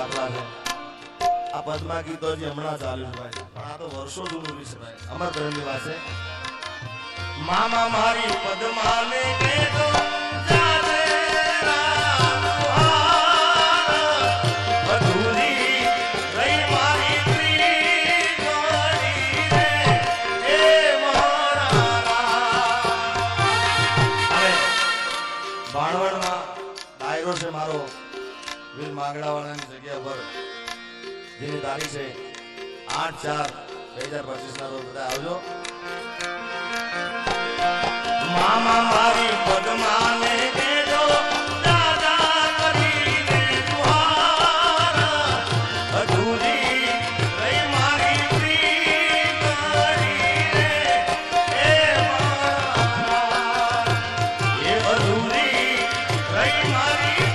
આટલા છે આ પદમાં ગીતો હજી હમણાં ચાલ્યું છે ભાઈ પણ આ તો વર્ષો જૂનું વિશે ભાઈ અમર પ્રેમની વાત છે મામા મારી પદમાને કેજો જાને અધૂરી રહી મારી ત્રિકોણી રે એ મારા હવે ભાણવડમાં ડાયરો છે મારો વીર માંગડાવાળાની જગ્યા પર જેની તારીખ છે 8/4/2025 ના રોજ બધા આવજો મામા મારી પદમાને કેજો દાદા કરીને જુહાર અધૂરી રહી મારી પ્રીતણી રે એ મારા એ અધૂરી રહી મારી